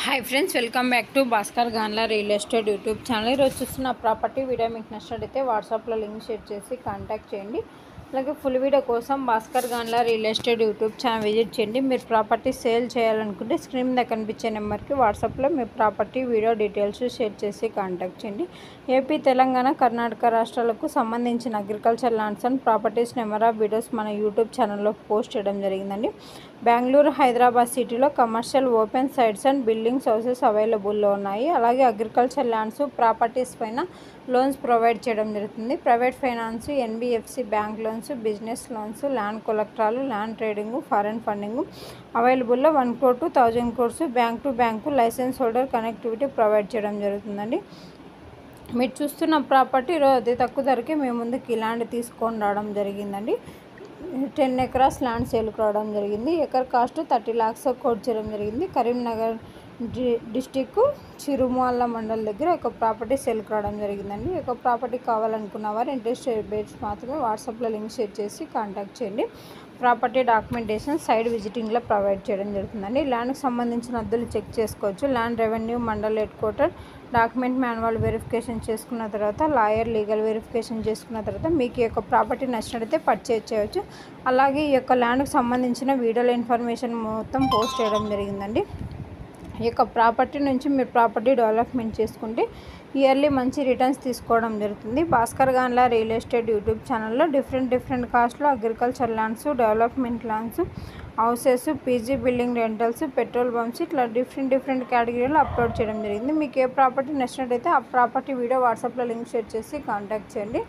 Hi friends, welcome back to Bhaskar Ganla real estate YouTube channel. ఈరోజు చూస్తున్న property video మీకు నచ్చినట్లయితే వాట్సాప్లో లింక్ షేర్ చేసి కాంటాక్ట్ చేయండి. అలాగే ఫుల్ వీడియో కోసం Bhaskar Ganla real estate YouTube channel visit చేయండి. మీరు ప్రాపర్టీ సేల్ చేయాలనుకుంటే స్క్రీన్ మీద కనిపించే నెంబర్కి వాట్సాప్లో మీ ప్రాపర్టీ వీడియో డీటెయిల్స్ షేర్ చేసి కాంటాక్ట్ చేయండి. ఏపీ, తెలంగాణ, కర్ణాటక రాష్ట్రాలకు సంబంధించిన agriculture lands and properties number of videos మన యూట్యూబ్ ఛానల్లో పోస్ట్ చేయడం జరిగిందండి. బెంగళూరు, హైదరాబాద్ సిటీలో commercial open sites and buildings houses అవైలబుల్లో ఉన్నాయి. అలాగే అగ్రికల్చర్ ల్యాండ్స్, ప్రాపర్టీస్ పైన లోన్స్ ప్రొవైడ్ చేయడం జరుగుతుంది. Private finance, NBFC bank loans, business loans, land కొలెక్టరాలు, ల్యాండ్ ట్రేడింగ్, ఫారెన్ ఫండింగ్ అవైలబుల్లో 1 crore to 1000 crores bank to bank license holder connectivity provide చేయడం జరుగుతుందండి. మీరు చూస్తున్న ప్రాపర్టీ అతి తక్కువ ధరకే మేము ముందుకు ఈ ల్యాండ్ తీసుకొని రావడం జరిగిందండి. 10 acres ల్యాండ్ సేల్కి రావడం జరిగింది. ఎకర్ కాస్ట్ 30 lakhs కోట్ చేయడం జరిగింది. కరీంనగర్ డిస్టిక్ చిరుమాల మండల్ దగ్గర ఒక ప్రాపర్టీ సేల్కి రావడం జరిగిందండి. ఒక ప్రాపర్టీ కావాలనుకున్న వారు ఇంట్రెస్టెడ్ బేట్స్ మాత్రమే వాట్సాప్లో లింక్ షేర్ చేసి కాంటాక్ట్ చేయండి. ప్రాపర్టీ డాక్యుమెంటేషన్ సైడ్ విజిటింగ్లో ప్రొవైడ్ చేయడం జరుగుతుందండి. ల్యాండ్కి సంబంధించిన అద్దెలు చెక్ చేసుకోవచ్చు. Land revenue mandal head quarter document manual verification చేసుకున్న తర్వాత, లాయర్ లీగల్ వెరిఫికేషన్ చేసుకున్న తర్వాత మీకు ఈ యొక్క ప్రాపర్టీ నచ్చినట్లయితే పర్చేజ్ చేయవచ్చు. అలాగే ఈ యొక్క ల్యాండ్కి సంబంధించిన వీడియోల ఇన్ఫర్మేషన్ మొత్తం పోస్ట్ చేయడం జరిగిందండి. ఈ యొక్క ప్రాపర్టీ నుంచి మీరు ప్రాపర్టీ డెవలప్మెంట్ చేసుకుంటే ఇయర్లీ మంచి రిటర్న్స్ తీసుకోవడం జరుగుతుంది. Bhaskar Ganla real estate YouTube ఛానల్లో డిఫరెంట్ కాస్ట్లో agriculture lands, development lands, houses, PG building rentals, petrol pumps ఇట్లా డిఫరెంట్ కేటగిరీలో అప్లోడ్ చేయడం జరిగింది. మీకు ఏ ప్రాపర్టీ నచ్చినట్టయితే ఆ ప్రాపర్టీ వీడియో వాట్సాప్లో లింక్ షేర్ చేసి కాంటాక్ట్ చేయండి.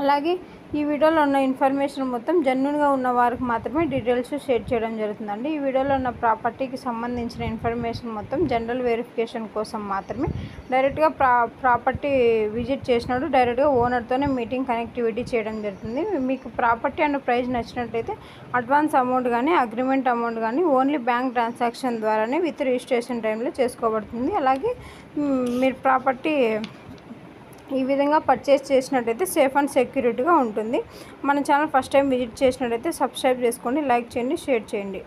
అలాగే ఈ వీడియోలో ఉన్న ఇన్ఫర్మేషన్ మొత్తం జెన్యూన్గా ఉన్న వారికి మాత్రమే డీటెయిల్స్ షేర్ చేయడం జరుగుతుందండి. ఈ వీడియోలో ఉన్న ప్రాపర్టీకి సంబంధించిన ఇన్ఫర్మేషన్ మొత్తం జనరల్ వెరిఫికేషన్ కోసం మాత్రమే. డైరెక్ట్గా ప్రాపర్టీ విజిట్ చేసినప్పుడు డైరెక్ట్గా ఓనర్తోనే మీటింగ్ కనెక్టివిటీ చేయడం జరుగుతుంది. మీకు ప్రాపర్టీ అండ్ ప్రైస్ నచ్చినట్లయితే అడ్వాన్స్ అమౌంట్ కానీ, అగ్రిమెంట్ అమౌంట్ కానీ ఓన్లీ బ్యాంక్ ట్రాన్సాక్షన్ ద్వారానే విత్ రిజిస్ట్రేషన్ టైంలో చేసుకోబడుతుంది. అలాగే మీరు ప్రాపర్టీ ఈ విధంగా పర్చేస్ చేసినట్టయితే సేఫ్ అండ్ సెక్యూరిటీగా ఉంటుంది. మన ఛానల్ ఫస్ట్ టైం విజిట్ చేసినట్టయితే సబ్స్క్రైబ్ చేసుకోండి, లైక్ చేయండి, షేర్ చేయండి.